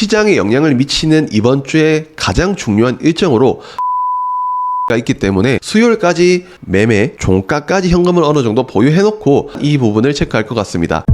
시장에 영향을 미치는 이번 주에 가장 중요한 일정으로 가 있기 때문에 수요일까지 매매, 종가까지 현금을 어느 정도 보유해놓고 이 부분을 체크할 것 같습니다.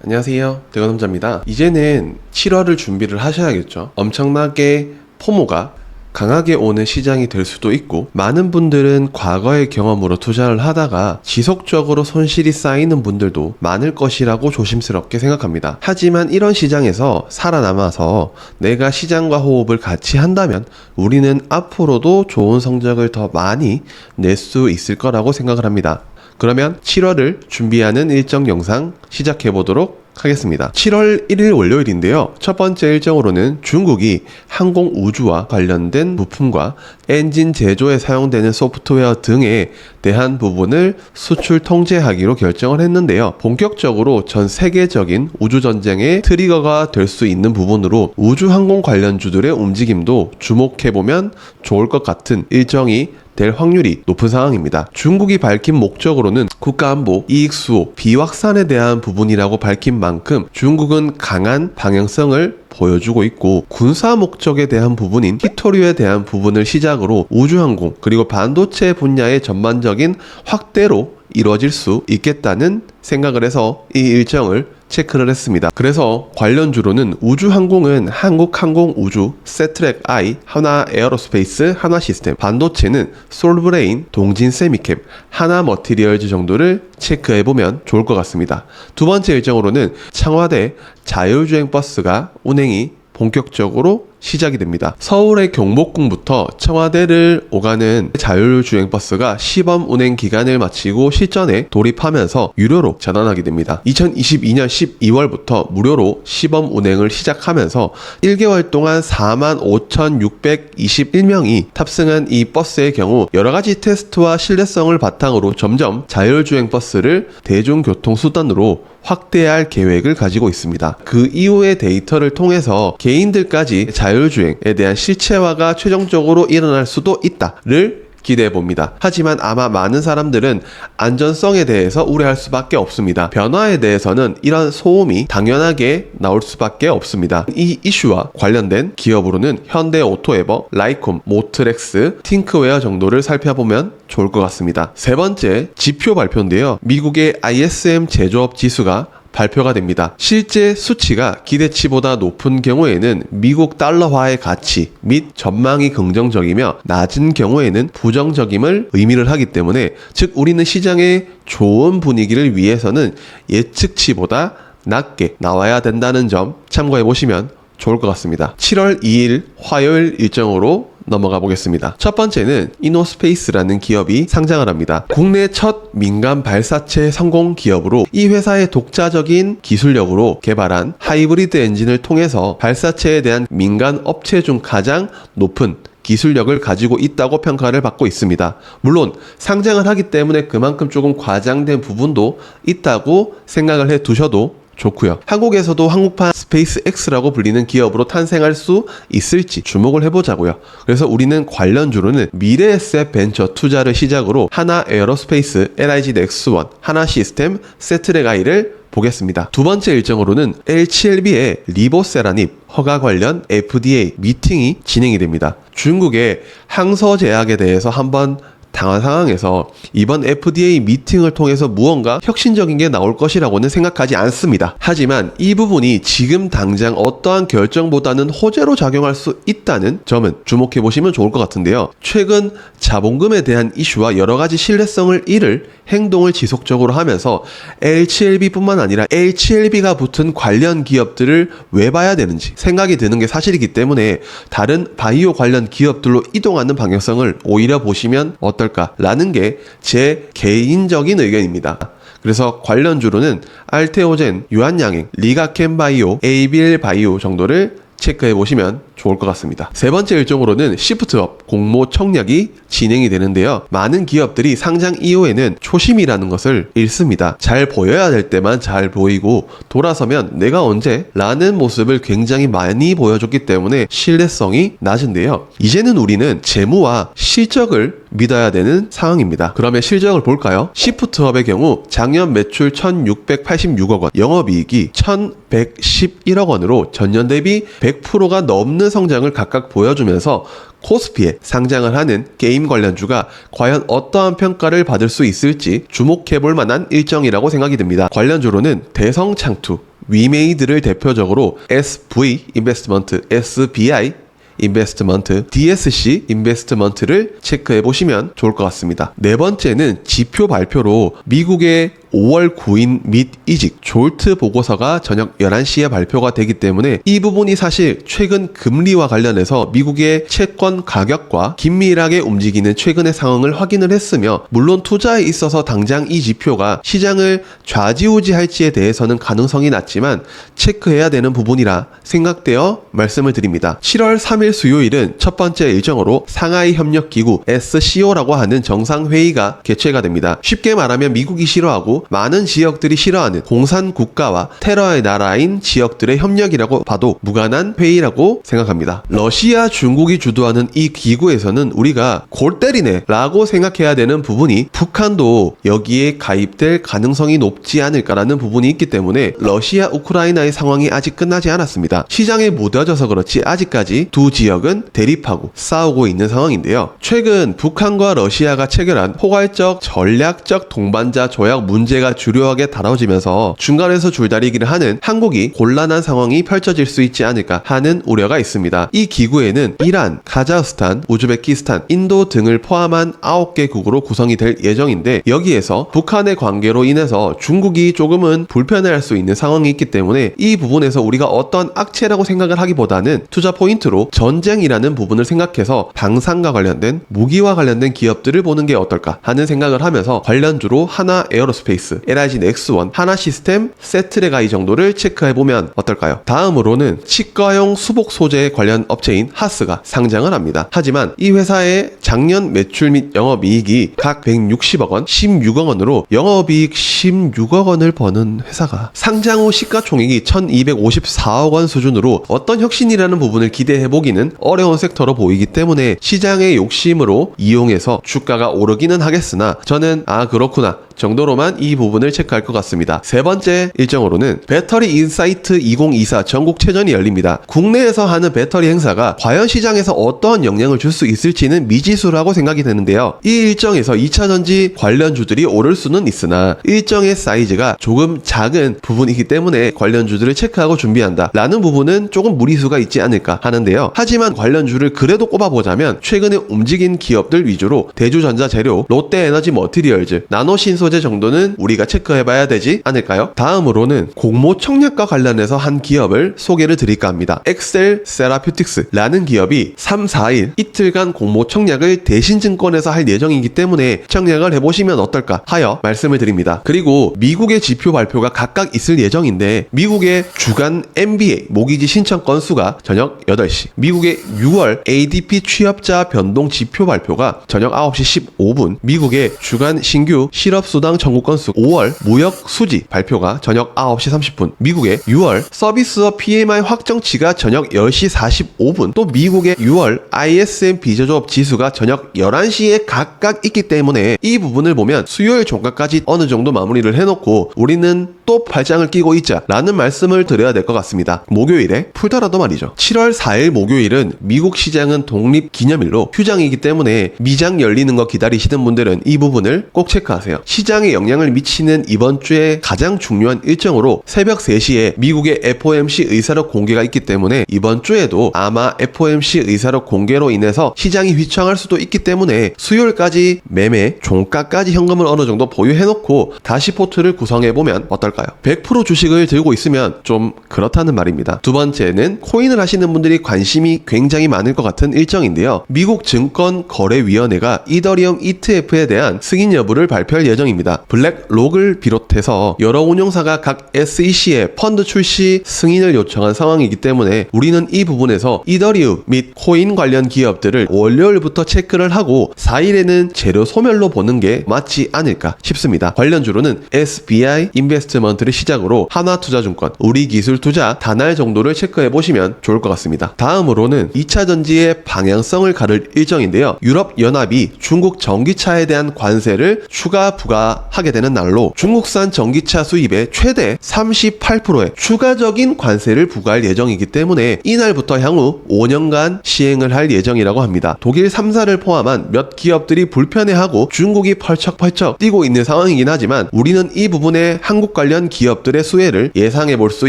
안녕하세요, 대건남자입니다. 이제는 7월을 준비를 하셔야겠죠. 엄청나게 포모가 강하게 오는 시장이 될 수도 있고, 많은 분들은 과거의 경험으로 투자를 하다가 지속적으로 손실이 쌓이는 분들도 많을 것이라고 조심스럽게 생각합니다. 하지만 이런 시장에서 살아남아서 내가 시장과 호흡을 같이 한다면 우리는 앞으로도 좋은 성적을 더 많이 낼 수 있을 거라고 생각을 합니다. 그러면 7월을 준비하는 일정 영상 시작해 보도록 하겠습니다. 7월 1일 월요일인데요. 첫 번째 일정으로는 중국이 항공 우주와 관련된 부품과 엔진 제조에 사용되는 소프트웨어 등에 대한 부분을 수출 통제하기로 결정을 했는데요. 본격적으로 전 세계적인 우주전쟁의 트리거가 될 수 있는 부분으로 우주항공 관련주들의 움직임도 주목해보면 좋을 것 같은 일정이 될 확률이 높은 상황입니다. 중국이 밝힌 목적으로는 국가안보, 이익수호, 비확산에 대한 부분이라고 밝힌 만큼 중국은 강한 방향성을 보여주고 있고, 군사 목적에 대한 부분인 히토류에 대한 부분을 시작으로 우주항공 그리고 반도체 분야의 전반적인 확대로 이루어질 수 있겠다는 생각을 해서 이 일정을 체크를 했습니다. 그래서 관련주로는 우주항공은 한국항공우주, 세트랙I, 하나에어로스페이스, 하나시스템, 반도체는 솔브레인, 동진세미캠, 하나머티리얼즈 정도를 체크해보면 좋을 것 같습니다. 두 번째 일정으로는 청와대 자율주행버스가 운행이 본격적으로 시작이 됩니다. 서울의 경복궁부터 청와대를 오가는 자율주행버스가 시범 운행 기간을 마치고 실전에 돌입하면서 유료로 전환하게 됩니다. 2022년 12월부터 무료로 시범 운행을 시작하면서 1개월 동안 45,621명이 탑승한 이 버스의 경우 여러가지 테스트와 신뢰성을 바탕으로 점점 자율주행버스를 대중교통수단으로 확대할 계획을 가지고 있습니다. 그 이후의 데이터를 통해서 개인들까지 자율주행에 대한 실체화가 최종적으로 일어날 수도 있다를 기대해봅니다. 하지만 아마 많은 사람들은 안전성에 대해서 우려할 수밖에 없습니다. 변화에 대해서는 이런 소음이 당연하게 나올 수밖에 없습니다. 이 이슈와 관련된 기업으로는 현대오토에버, 라이콤, 모트렉스, 팅크웨어 정도를 살펴보면 좋을 것 같습니다. 세 번째, 지표 발표인데요. 미국의 ISM 제조업 지수가 발표가 됩니다. 실제 수치가 기대치보다 높은 경우에는 미국 달러화의 가치 및 전망이 긍정적이며 낮은 경우에는 부정적임을 의미를 하기 때문에, 즉 우리는 시장의 좋은 분위기를 위해서는 예측치보다 낮게 나와야 된다는 점 참고해 보시면 좋을 것 같습니다. 7월 2일 화요일 일정으로 넘어가 보겠습니다. 첫 번째는 이노스페이스라는 기업이 상장을 합니다. 국내 첫 민간 발사체 성공 기업으로 이 회사의 독자적인 기술력으로 개발한 하이브리드 엔진을 통해서 발사체에 대한 민간 업체 중 가장 높은 기술력을 가지고 있다고 평가를 받고 있습니다. 물론 상장을 하기 때문에 그만큼 조금 과장된 부분도 있다고 생각을 해 두셔도 좋고요. 한국에서도 한국판 스페이스X라고 불리는 기업으로 탄생할 수 있을지 주목을 해보자고요. 그래서 우리는 관련주로는 미래에셋 벤처 투자를 시작으로 하나에어로스페이스, LIG 넥스원, 하나시스템, 세트랙I를 보겠습니다. 두 번째 일정으로는 L7B의 리보세라닙 허가 관련 FDA 미팅이 진행이 됩니다. 중국의 항서제약에 대해서 한번 당한 상황에서 이번 FDA 미팅을 통해서 무언가 혁신적인 게 나올 것이라고는 생각하지 않습니다. 하지만 이 부분이 지금 당장 어떠한 결정보다는 호재로 작용할 수 있다는 점은 주목해 보시면 좋을 것 같은데요. 최근 자본금에 대한 이슈와 여러가지 신뢰성을 잃을 행동을 지속적으로 하면서 L7B뿐만 아니라 L7B가 붙은 관련 기업들을 왜 봐야 되는지 생각이 드는 게 사실이기 때문에 다른 바이오 관련 기업들로 이동하는 방향성을 오히려 보시면 어떨까라는 게 제 개인적인 의견입니다. 그래서 관련주로는 알테오젠, 유한양행, 리가켄바이오, 에이빌바이오 정도를 체크해 보시면 좋을 것 같습니다. 세 번째 일정으로는 시프트업, 공모 청약이 진행이 되는데요. 많은 기업들이 상장 이후에는 초심이라는 것을 잃습니다. 잘 보여야 될 때만 잘 보이고 돌아서면 내가 언제? 라는 모습을 굉장히 많이 보여줬기 때문에 신뢰성이 낮은데요. 이제는 우리는 재무와 실적을 믿어야 되는 상황입니다. 그러면 실적을 볼까요? 시프트업의 경우 작년 매출 1686억 원, 영업이익이 1111억 원으로 전년 대비 100%가 넘는 성장을 각각 보여주면서 코스피에 상장을 하는 게임 관련주가 과연 어떠한 평가를 받을 수 있을지 주목해볼 만한 일정이라고 생각이 듭니다. 관련주로는 대성창투, 위메이드를 대표적으로 SV 인베스트먼트, SBI 인베스트먼트, DSC 인베스트먼트를 체크해 보시면 좋을 것 같습니다. 네 번째는 지표 발표로 미국의 5월 구인 및 이직 졸트 보고서가 저녁 11시에 발표가 되기 때문에 이 부분이 사실 최근 금리와 관련해서 미국의 채권 가격과 긴밀하게 움직이는 최근의 상황을 확인을 했으며, 물론 투자에 있어서 당장 이 지표가 시장을 좌지우지할지에 대해서는 가능성이 낮지만 체크해야 되는 부분이라 생각되어 말씀을 드립니다. 7월 3일 수요일은 첫 번째 일정으로 상하이 협력기구 SCO라고 하는 정상회의가 개최가 됩니다. 쉽게 말하면 미국이 싫어하고 많은 지역들이 싫어하는 공산 국가와 테러의 나라인 지역들의 협력이라고 봐도 무관한 회의라고 생각합니다. 러시아, 중국이 주도하는 이 기구에서는 우리가 골 때리네 라고 생각해야 되는 부분이 북한도 여기에 가입될 가능성이 높지 않을까라는 부분이 있기 때문에 러시아, 우크라이나의 상황이 아직 끝나지 않았습니다. 시장에 묻어져서 그렇지 아직까지 두 지역은 대립하고 싸우고 있는 상황인데요. 최근 북한과 러시아가 체결한 포괄적 전략적 동반자 조약 문제가 주요하게 다뤄지면서 중간에서 줄다리기를 하는 한국이 곤란한 상황이 펼쳐질 수 있지 않을까 하는 우려가 있습니다. 이 기구에는 이란, 카자흐스탄, 우즈베키스탄, 인도 등을 포함한 9개국으로 구성이 될 예정인데, 여기에서 북한의 관계로 인해서 중국이 조금은 불편해할 수 있는 상황이 있기 때문에 이 부분에서 우리가 어떤 악재라고 생각을 하기보다는 투자 포인트로 전쟁이라는 부분을 생각해서 방산과 관련된 무기와 관련된 기업들을 보는 게 어떨까 하는 생각을 하면서 관련주로 하나 에어로스페이스, LIG 넥스원, 하나시스템, 세트레가 이 정도를 체크해보면 어떨까요? 다음으로는 치과용 수복 소재 관련 업체인 하스가 상장을 합니다. 하지만 이 회사의 작년 매출 및 영업이익이 각 160억 원, 16억 원으로 영업이익 16억 원을 버는 회사가 상장 후 시가총액이 1254억 원 수준으로 어떤 혁신이라는 부분을 기대해보기는 어려운 섹터로 보이기 때문에 시장의 욕심으로 이용해서 주가가 오르기는 하겠으나 저는 그렇구나 정도로만 이 부분을 체크할 것 같습니다. 세 번째 일정으로는 배터리 인사이트 2024 전국체전이 열립니다. 국내에서 하는 배터리 행사가 과연 시장에서 어떠한 영향을 줄 수 있을지는 미지수라고 생각이 되는데요. 이 일정에서 2차전지 관련주들이 오를 수는 있으나 일정의 사이즈가 조금 작은 부분이기 때문에 관련주들을 체크하고 준비한다 라는 부분은 조금 무리수가 있지 않을까 하는데요. 하지만 관련주를 그래도 꼽아보자면 최근에 움직인 기업들 위주로 대주전자재료, 롯데에너지 머티리얼즈, 나노신소재 정도는 우리가 체크해봐야 되지 않을까요? 다음으로는 공모 청약과 관련해서 한 기업을 소개를 드릴까 합니다. 엑셀 세라퓨틱스라는 기업이 3, 4일 이틀간 공모 청약을 대신증권에서 할 예정이기 때문에 청약을 해보시면 어떨까 하여 말씀을 드립니다. 그리고 미국의 지표 발표가 각각 있을 예정인데, 미국의 주간 MBA 모기지 신청 건수가 저녁 8시, 미국의 6월 ADP 취업자 변동 지표 발표가 저녁 9시 15분, 미국의 주간 신규 실업수당 청구 건수 5월 무역 수지 발표가 저녁 9시 30분, 미국의 6월 서비스업 PMI 확정치가 저녁 10시 45분, 또 미국의 6월 ISM 비제조업 지수가 저녁 11시에 각각 있기 때문에 이 부분을 보면 수요일 종가까지 어느 정도 마무리를 해놓고 우리는 또 발장을 끼고 있자 라는 말씀을 드려야 될 것 같습니다. 목요일에 풀더라도 말이죠. 7월 4일 목요일은 미국 시장은 독립기념일로 휴장이기 때문에 미장 열리는 거 기다리시는 분들은 이 부분을 꼭 체크하세요. 시장에 영향을 미치는 이번 주에 가장 중요한 일정으로 새벽 3시에 미국의 FOMC 의사록 공개가 있기 때문에 이번 주에도 아마 FOMC 의사록 공개로 인해서 시장이 휘청할 수도 있기 때문에 수요일까지 매매, 종가까지 현금을 어느 정도 보유해놓고 다시 포트를 구성해보면 어떨까요? 100% 주식을 들고 있으면 좀 그렇다는 말입니다. 두 번째는 코인을 하시는 분들이 관심이 굉장히 많을 것 같은 일정인데요. 미국 증권거래위원회가 이더리움 ETF에 대한 승인 여부를 발표할 예정입니다. 일정입니다. 블랙록을 비롯해서 여러 운용사가 각 SEC에 펀드 출시 승인을 요청한 상황이기 때문에 우리는 이 부분에서 이더리움 및 코인 관련 기업들을 월요일부터 체크를 하고 4일에는 재료 소멸로 보는 게 맞지 않을까 싶습니다. 관련주로는 SBI 인베스트먼트를 시작으로 하나투자증권, 우리기술투자, 다날 정도를 체크해 보시면 좋을 것 같습니다. 다음으로는 2차 전지의 방향성을 가를 일정인데요. 유럽연합이 중국 전기차에 대한 관세를 추가 부과하게 되는 날로 중국산 전기차 수입의 최대 38%의 추가적인 관세를 부과할 예정이기 때문에 이날부터 향후 5년간 시행을 할 예정이라고 합니다. 독일 3사를 포함한 몇 기업들이 불편해하고 중국이 펄쩍펄쩍 뛰고 있는 상황이긴 하지만 우리는 이 부분에 한국 관련 기업들의 수혜를 예상해 볼 수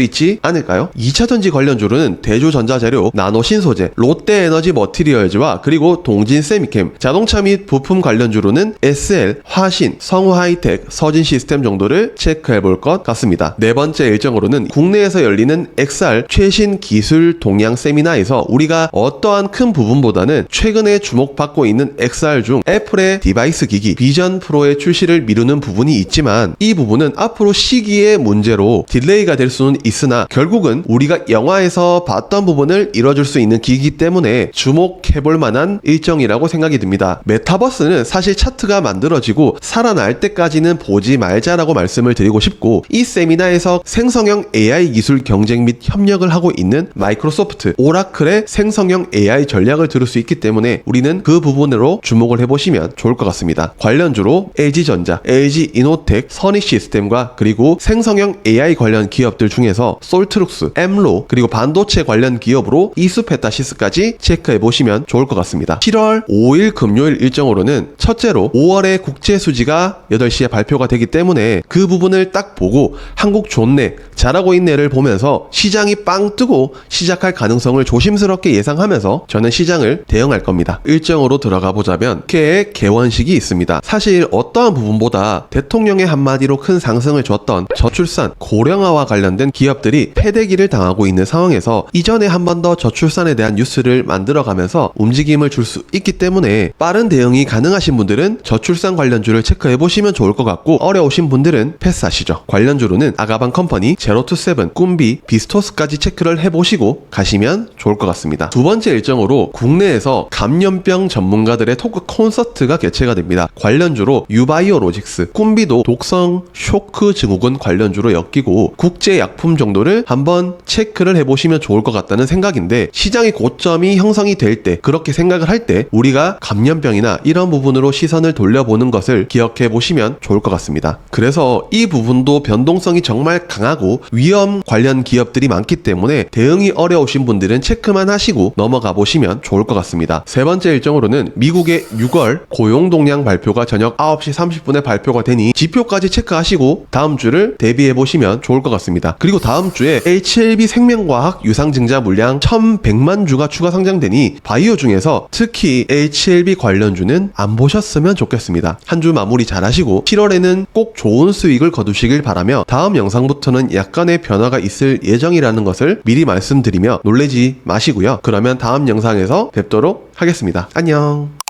있지 않을까요? 2차 전지 관련주로는 대주전자재료, 나노신소재, 롯데에너지 머티리얼즈와 그리고 동진세미캠, 자동차 및 부품 관련주로는 SL, 화신, 성우하이텍, 서진시스템 정도를 체크해 볼 것 같습니다. 네 번째 일정으로는 국내에서 열리는 XR 최신 기술 동향 세미나에서 우리가 어떠한 큰 부분보다는 최근에 주목받고 있는 XR 중 애플의 디바이스 기기 비전 프로의 출시를 미루는 부분이 있지만 이 부분은 앞으로 시기의 문제로 딜레이가 될 수는 있으나 결국은 우리가 영화에서 봤던 부분을 이뤄줄 수 있는 기기이기 때문에 주목해볼 만한 일정이라고 생각이 듭니다. 메타버스는 사실 차트가 만들어지고 살아날 때까지는 보지 말자라고 말씀을 드리고 싶고 이 세미나에서 생성형 AI 기술 경쟁 및 협력을 하고 있는 마이크로소프트, 오라클의 생성형 AI 전략을 들을 수 있기 때문에 우리는 그 부분으로 주목을 해보시면 좋을 것 같습니다. 관련주로 LG전자, LG이노텍, 선익시스템과 그리고 생성형 AI 관련 기업들 중에서 솔트룩스, 엠로 그리고 반도체 관련 기업으로 이수페타시스까지 체크해보시면 좋을 것 같습니다. 7월 5일 금요일 일정으로는 첫째로 5월에 국제수지가 8시에 발표가 되기 때문에 그 부분을 딱 보고 한국 좋네, 잘하고 있네를 보면서 시장이 빵 뜨고 시작할 가능성을 조심스럽게 예상하면서 저는 시장을 대응할 겁니다. 일정으로 들어가 보자면 국회의 개원식이 있습니다. 사실 어떠한 부분보다 대통령의 한마디로 큰 상승을 줬던 저출산, 고령화와 관련된 기업들이 패대기를 당하고 있는 상황에서 이전에 한 번 더 저출산에 대한 뉴스를 만들어가면서 움직임을 줄 수 있기 때문에 빠른 대응이 가능하신 분들은 저출산 관련주를 체크해보시면 좋을 것 같고 어려우신 분들은 패스하시죠. 관련주로는 아가방 컴퍼니, 제로투세븐, 꿈비, 비스토스까지 체크를 해보시고 가시면 좋을 것 같습니다. 두 번째 일정으로 국내에서 감염병 전문가들의 토크 콘서트가 개최가 됩니다. 관련주로 유바이오로직스, 꿈비도 독성 쇼크 증후군 관련주로 엮이고 국제약품 정도를 한번 체크를 해보시면 좋을 것 같다는 생각인데 시장의 고점이 형성이 될 때 그렇게 생각을 할 때 우리가 감염병이나 이런 부분으로 시선을 돌려보는 것을 기억해 보시면 좋을 것 같습니다. 그래서 이 부분도 변동성이 정말 강하고 위험 관련 기업들이 많기 때문에 대응이 어려우신 분들은 체크만 하시고 넘어가 보시면 좋을 것 같습니다. 세 번째 일정으로는 미국의 6월 고용동량 발표가 저녁 9시 30분에 발표가 되니 지표까지 체크하시고 다음 주를 대비해 보시면 좋을 것 같습니다. 그리고 다음 주에 HLB 생명과학 유상증자 물량 1100만 주가 추가 상장되니 바이오 중에서 특히 HLB 관련주는 안 보셨으면 좋겠습니다. 한 주 마무리 잘 하시고 7월에는 꼭 좋은 수익을 거두시길 바라며 다음 영상부터는 약간의 변화가 있을 예정이라는 것을 미리 말씀드리며 놀라지 마시고요. 그러면 다음 영상에서 뵙도록 하겠습니다. 안녕.